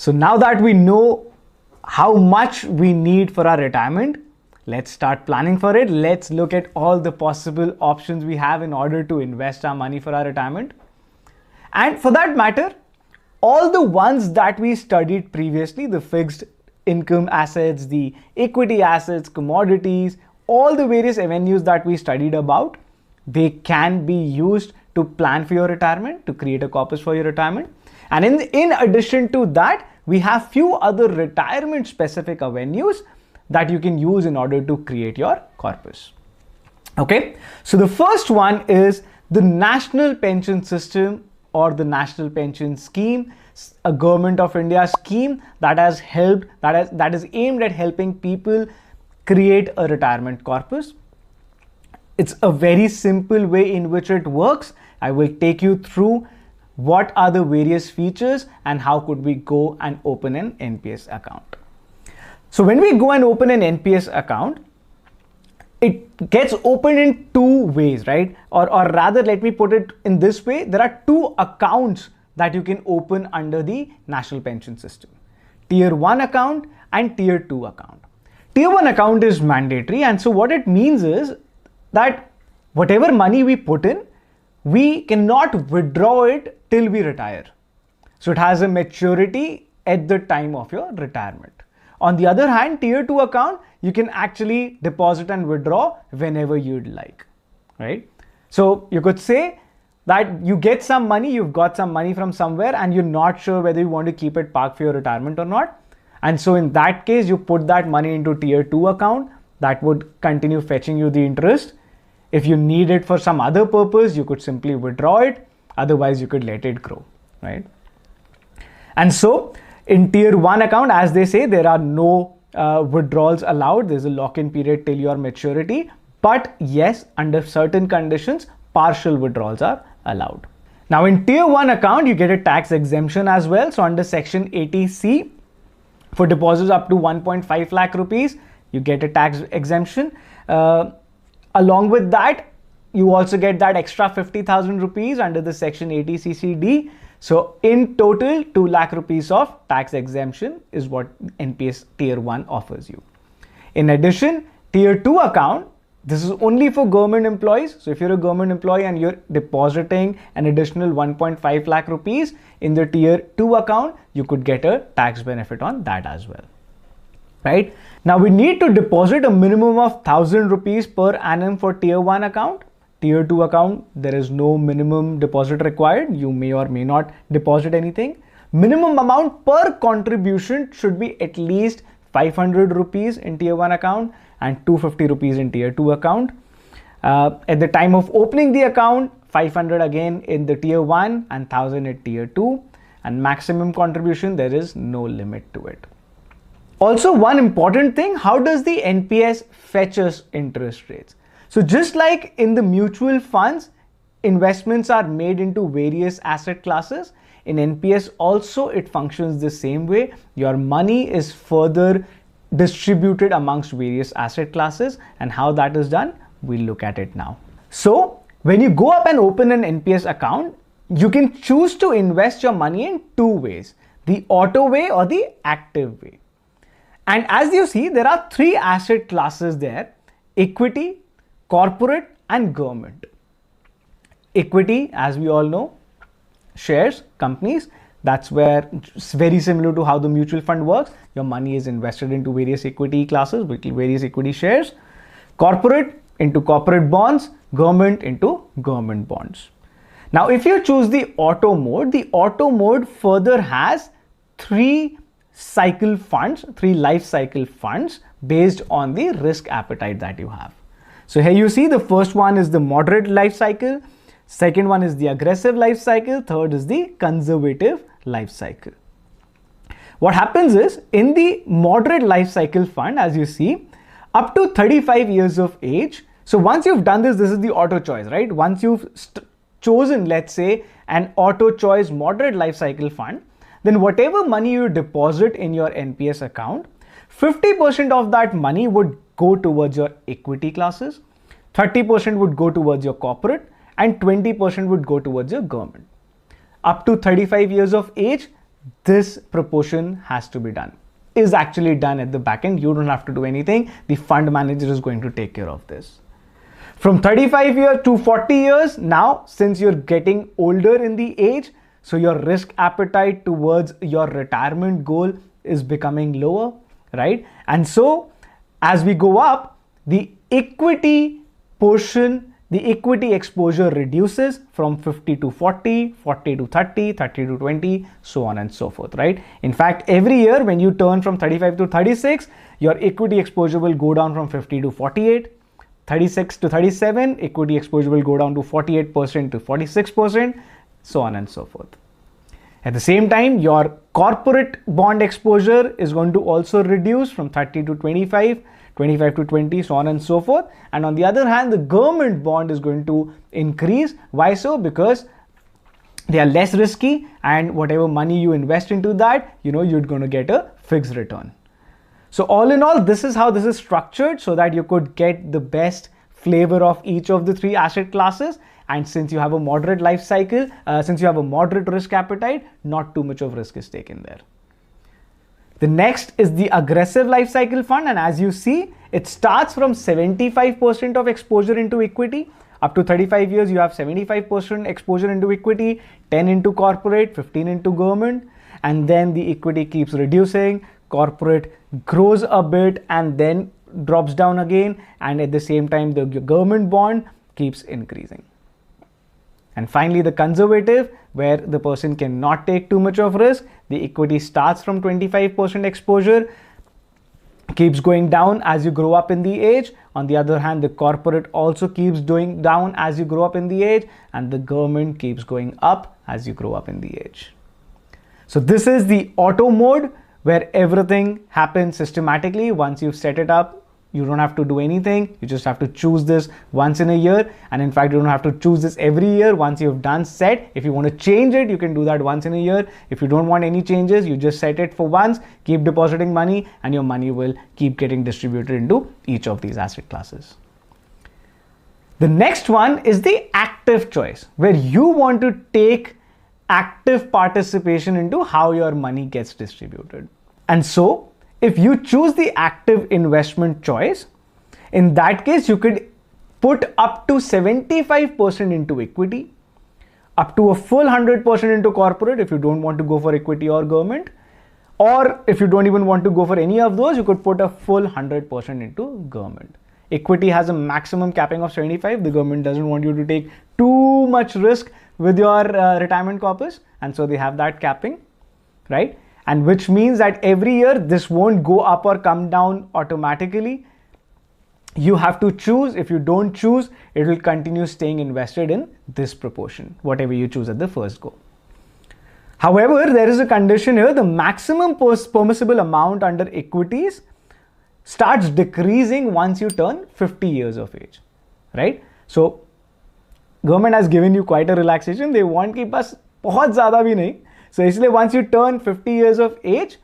So now that we know how much we need for our retirement, let's start planning for it. Let's look at all the possible options we have in order to invest our money for our retirement. And for that matter, all the ones that we studied previously, the fixed income assets, the equity assets, commodities, all the various avenues that we studied about, they can be used to plan for your retirement, to create a corpus for your retirement. And in addition to that, we have few other retirement specific avenues that you can use in order to create your corpus. Okay, so the first one is the National Pension System or the National Pension Scheme, a Government of India scheme that is aimed at helping people create a retirement corpus. It's a very simple way in which it works. I will take you through what are the various features and how could we go and open an NPS account. So when we go and open an NPS account, it gets opened in two ways, right? Or rather, let me put it in this way. There are two accounts that you can open under the National Pension System. Tier 1 account and Tier 2 account. Tier 1 account is mandatory, and so what it means is that whatever money we put in, we cannot withdraw it till we retire. So it has a maturity at the time of your retirement. On the other hand, Tier 2 account, you can actually deposit and withdraw whenever you'd like, right? So you could say that you get some money, you've got some money from somewhere and you're not sure whether you want to keep it parked for your retirement or not. And so in that case, you put that money into Tier 2 account that would continue fetching you the interest. If you need it for some other purpose, you could simply withdraw it. Otherwise, you could let it grow, right? And so in Tier 1 account, as they say, there are no withdrawals allowed. There's a lock-in period till your maturity. But yes, under certain conditions, partial withdrawals are allowed. Now in Tier 1 account, you get a tax exemption as well. So under Section 80C, for deposits up to 1.5 lakh rupees, you get a tax exemption. Along with that, you also get that extra 50,000 rupees under the Section 80CCD. So in total, 2 lakh rupees of tax exemption is what NPS Tier 1 offers you. In addition, Tier 2 account, this is only for government employees. So if you're a government employee and you're depositing an additional 1.5 lakh rupees in the Tier 2 account, you could get a tax benefit on that as well, right? Now we need to deposit a minimum of 1,000 rupees per annum for Tier 1 account. Tier 2 account, there is no minimum deposit required. You may or may not deposit anything. Minimum amount per contribution should be at least 500 rupees in Tier 1 account and 250 rupees in Tier 2 account. At the time of opening the account, 500 again in the Tier 1 and 1,000 at Tier 2. And maximum contribution, there is no limit to it. Also, one important thing, how does the NPS fetch us interest rates? So just like in the mutual funds, investments are made into various asset classes. In NPS also, it functions the same way. Your money is further distributed amongst various asset classes, and how that is done, we'll look at it now. So when you go up and open an NPS account, you can choose to invest your money in two ways, the auto way or the active way. And as you see, there are three asset classes there: equity, corporate and government. Equity, as we all know, shares, companies. That's where it's very similar to how the mutual fund works. Your money is invested into various equity classes, various equity shares. Corporate into corporate bonds, government into government bonds. Now, if you choose the auto mode further has three life cycle funds based on the risk appetite that you have. So here you see the first one is the moderate life cycle, second one is the aggressive life cycle, third is the conservative life cycle. What happens is in the moderate life cycle fund, as you see, up to 35 years of age. So once you've done this is the auto choice, right? Once you've chosen, let's say, an auto choice moderate life cycle fund, then whatever money you deposit in your NPS account, 50% of that money would go towards your equity classes, 30% would go towards your corporate, and 20% would go towards your government. Up to 35 years of age, this proportion has to be done, is actually done at the back end. You don't have to do anything. The fund manager is going to take care of this. From 35 years to 40 years, now since you're getting older in the age, so your risk appetite towards your retirement goal is becoming lower, right? And so as we go up, the equity portion, the equity exposure reduces from 50 to 40, 40 to 30, 30 to 20, so on and so forth, right? In fact, every year when you turn from 35 to 36, your equity exposure will go down from 50 to 48, 36 to 37, equity exposure will go down to 48% to 46%, so on and so forth. At the same time, your corporate bond exposure is going to also reduce from 30 to 25, 25 to 20, so on and so forth. And on the other hand, the government bond is going to increase. Why so? Because they are less risky, and whatever money you invest into that, you're going to get a fixed return. So all in all, this is how this is structured so that you could get the best flavor of each of the three asset classes. And since you have a moderate life cycle, since you have a moderate risk appetite, not too much of risk is taken there. The next is the aggressive life cycle fund. And as you see, it starts from 75% of exposure into equity. Up to 35 years, you have 75% exposure into equity, 10 into corporate, 15 into government. And then the equity keeps reducing, corporate grows a bit and then drops down again. And at the same time, the government bond keeps increasing. And finally, the conservative, where the person cannot take too much of risk. The equity starts from 25% exposure, keeps going down as you grow up in the age. On the other hand, the corporate also keeps going down as you grow up in the age, and the government keeps going up as you grow up in the age. So this is the auto mode, where everything happens systematically. Once you've set it up, you don't have to do anything. You just have to choose this once in a year. And in fact, you don't have to choose this every year. Once you've done set, if you want to change it, you can do that once in a year. If you don't want any changes, you just set it for once, keep depositing money, and your money will keep getting distributed into each of these asset classes. The next one is the active choice, where you want to take active participation into how your money gets distributed. And so if you choose the active investment choice, in that case, you could put up to 75% into equity, up to a full 100% into corporate if you don't want to go for equity or government, or if you don't even want to go for any of those, you could put a full 100% into government. Equity has a maximum capping of 75. The government doesn't want you to take too much risk with your retirement corpus, and so they have that capping, right? And which means that every year this won't go up or come down automatically. You have to choose. If you don't choose, it will continue staying invested in this proportion, whatever you choose at the first go. However, there is a condition here. The maximum permissible amount under equities starts decreasing once you turn 50 years of age, right? So government has given you quite a relaxation. They won't keep us बहुत ज़्यादा भी नहीं. So इसलिए once you turn 50 years of age,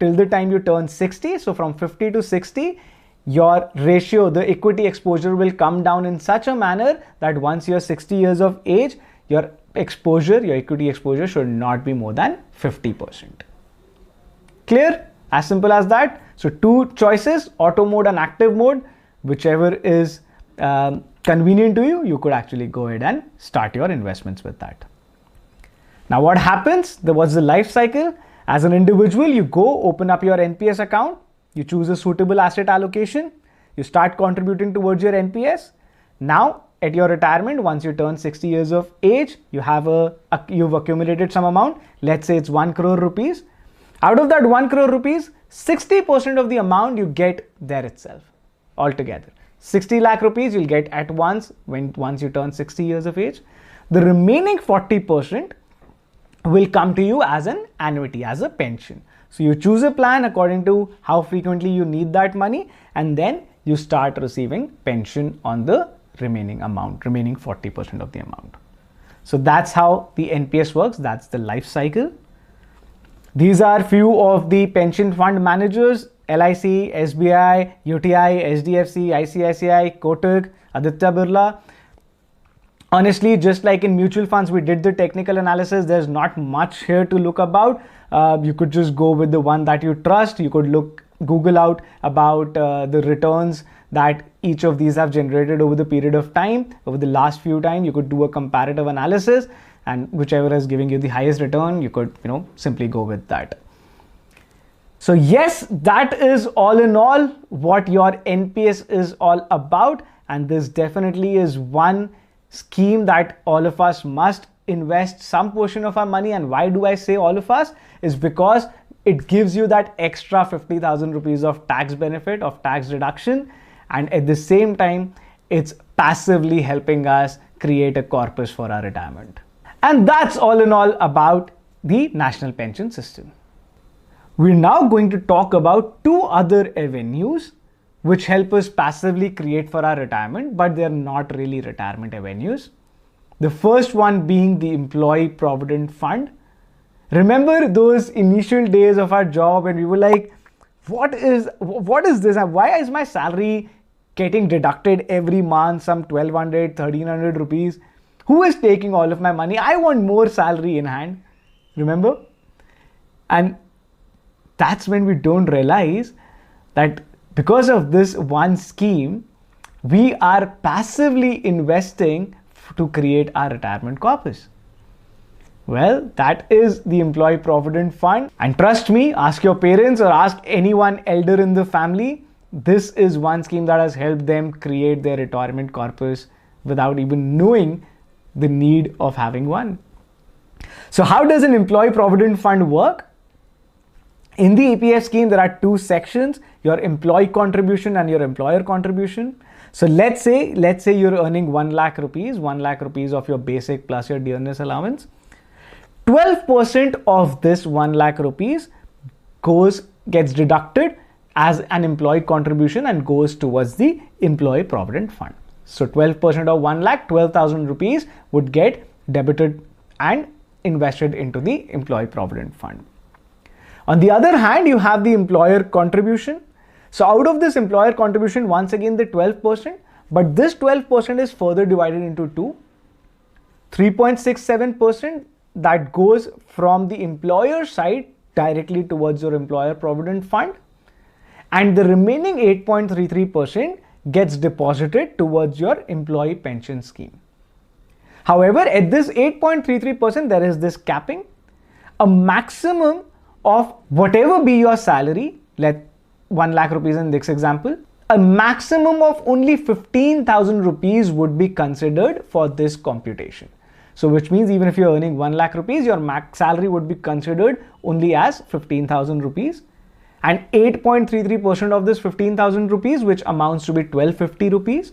till the time you turn 60, so from 50 to 60, your ratio, the equity exposure will come down in such a manner that once you're 60 years of age, your exposure, your equity exposure should not be more than 50%. Clear? As simple as that. So two choices, auto mode and active mode, whichever is convenient to you, you could actually go ahead and start your investments with that. Now what happens? What's the life cycle? As an individual, you go open up your NPS account, you choose a suitable asset allocation, you start contributing towards your NPS. Now at your retirement, once you turn 60 years of age, you've accumulated some amount. Let's say it's 1 crore rupees. Out of that 1 crore rupees, 60% of the amount you get there itself altogether. 60 lakh rupees you'll get at once once you turn 60 years of age. The remaining 40% will come to you as an annuity, as a pension. So you choose a plan according to how frequently you need that money, and then you start receiving pension on the remaining amount, remaining 40% of the amount. So that's how the NPS works. That's the life cycle. These are few of the pension fund managers: LIC, SBI, UTI, SDFC, ICICI, Kotak, Aditya Birla. Honestly, just like in mutual funds, we did the technical analysis. There's not much here to look about. You could just go with the one that you trust. You could Google out about the returns that each of these have generated over the period of time. Over the last few times, you could do a comparative analysis, and whichever is giving you the highest return, you could, simply go with that. So yes, that is all in all what your NPS is all about. And this definitely is one scheme that all of us must invest some portion of our money. And why do I say all of us? Is because it gives you that extra 50,000 rupees of tax benefit, of tax reduction. And at the same time, it's passively helping us create a corpus for our retirement. And that's all in all about the national pension system. We're now going to talk about two other avenues which help us passively create for our retirement, but they're not really retirement avenues. The first one being the Employee Provident Fund. Remember those initial days of our job when we were like, what is this? Why is my salary getting deducted every month, some 1200, 1300 rupees? Who is taking all of my money? I want more salary in hand. Remember? And that's when we don't realize that because of this one scheme, we are passively investing to create our retirement corpus. Well, that is the Employee Provident Fund. And trust me, ask your parents or ask anyone elder in the family. This is one scheme that has helped them create their retirement corpus without even knowing the need of having one. So how does an Employee Provident Fund work? In the EPF scheme, there are two sections, your employee contribution and your employer contribution. So let's say you're earning 1 lakh rupees of your basic plus your dearness allowance. 12% of this 1 lakh rupees gets deducted as an employee contribution and goes towards the Employee Provident Fund. So 12% of 1 lakh, 12,000 rupees would get debited and invested into the Employee Provident Fund. On the other hand, you have the employer contribution. So out of this employer contribution, once again, the 12%, but this 12% is further divided into two. 3.67% that goes from the employer side directly towards your Employer Provident Fund. And the remaining 8.33% gets deposited towards your employee pension scheme. However, at this 8.33%, there is this capping. A maximum of whatever be your salary, let 1 lakh rupees in this example, a maximum of only 15,000 rupees would be considered for this computation. So which means even if you're earning 1 lakh rupees, your max salary would be considered only as 15,000 rupees. And 8.33% of this 15,000 rupees, which amounts to be 1250 rupees,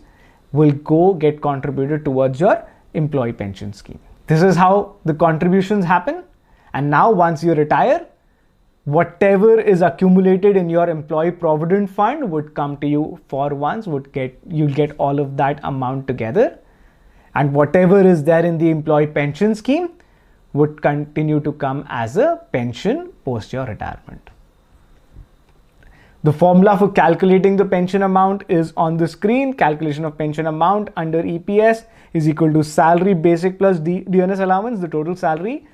will get contributed towards your employee pension scheme. This is how the contributions happen. And now once you retire, whatever is accumulated in your Employee Provident Fund would come to you for once, you'll get all of that amount together. And whatever is there in the employee pension scheme would continue to come as a pension post your retirement. The formula for calculating the pension amount is on the screen. Calculation of pension amount under EPS is equal to salary basic plus dearness allowance, the total salary,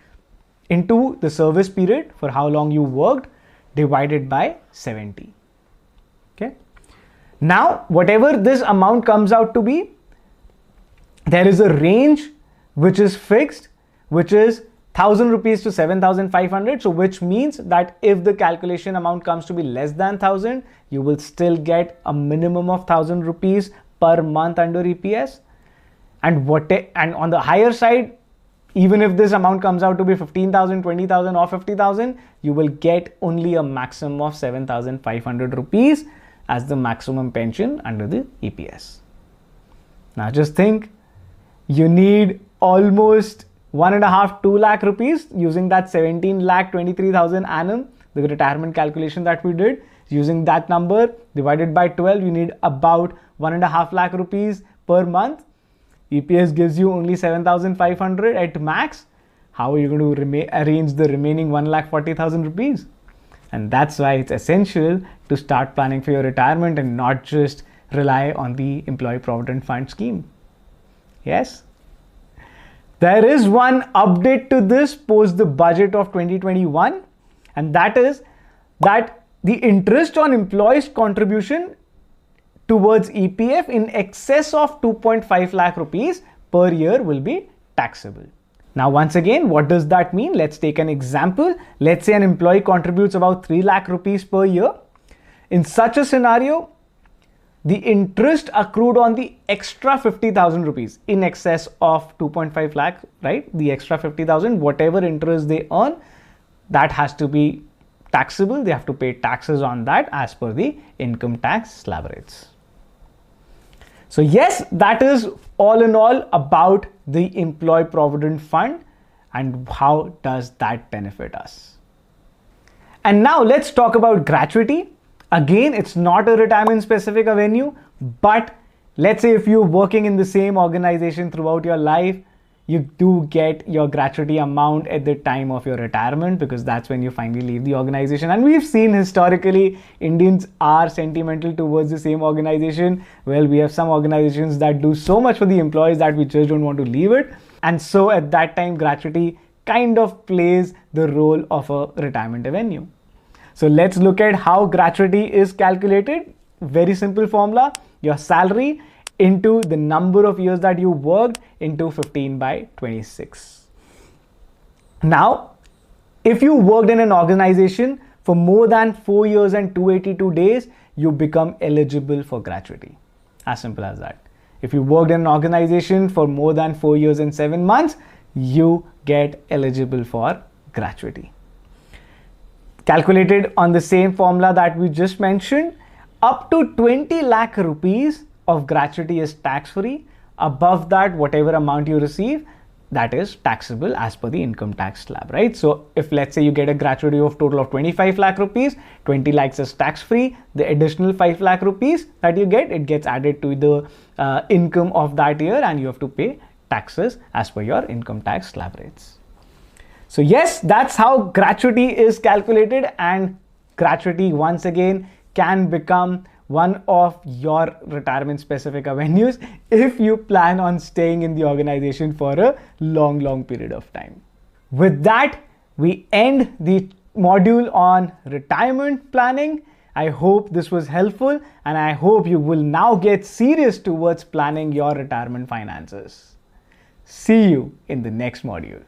into the service period for how long you worked, divided by 70. Okay. Now, whatever this amount comes out to be, there is a range which is fixed, which is 1,000 rupees to 7,500. So which means that if the calculation amount comes to be less than 1,000, you will still get a minimum of 1,000 rupees per month under EPS. And on the higher side, even if this amount comes out to be 15,000, 20,000 or 50,000, you will get only a maximum of 7,500 rupees as the maximum pension under the EPS. Now just think, you need almost 1.5-2 lakh rupees using that 17 lakh 23,000 annum, the retirement calculation that we did. Using that number divided by 12, you need about 1.5 lakh rupees per month. EPS gives you only 7,500 at max. How are you going to arrange the remaining 1,40,000 rupees? And that's why it's essential to start planning for your retirement and not just rely on the Employee Provident Fund scheme. Yes? There is one update to this post the budget of 2021, and that is that the interest on employees' contribution towards EPF in excess of 2.5 lakh rupees per year will be taxable. Now, once again, what does that mean? Let's take an example. Let's say an employee contributes about 3 lakh rupees per year. In such a scenario, the interest accrued on the extra 50,000 rupees in excess of 2.5 lakh, right? The extra 50,000, whatever interest they earn, that has to be taxable. They have to pay taxes on that as per the income tax slab rates. So yes, that is all in all about the Employee Provident Fund and how does that benefit us. And now let's talk about gratuity. Again, it's not a retirement specific avenue, but let's say if you're working in the same organization throughout your life, you do get your gratuity amount at the time of your retirement, because that's when you finally leave the organization. And we've seen historically Indians are sentimental towards the same organization. Well, we have some organizations that do so much for the employees that we just don't want to leave it. And so at that time, gratuity kind of plays the role of a retirement avenue. So let's look at how gratuity is calculated. Very simple formula: your salary into the number of years that you worked into 15 by 26. Now, if you worked in an organization for more than 4 years and 282 days, you become eligible for gratuity. As simple as that. If you worked in an organization for more than 4 years and 7 months, you get eligible for gratuity. Calculated on the same formula that we just mentioned, up to 20 lakh rupees of gratuity is tax-free. Above that, whatever amount you receive, that is taxable as per the income tax slab, right? So if let's say you get a gratuity of total of 25 lakh rupees, 20 lakhs is tax-free. The additional 5 lakh rupees that you get, it gets added to the income of that year, and you have to pay taxes as per your income tax slab rates. So yes, that's how gratuity is calculated, and gratuity once again can become one of your retirement specific avenues if you plan on staying in the organization for a long period of time. With that, we end the module on retirement planning. I hope this was helpful, and I hope you will now get serious towards planning your retirement finances. See you in the next module.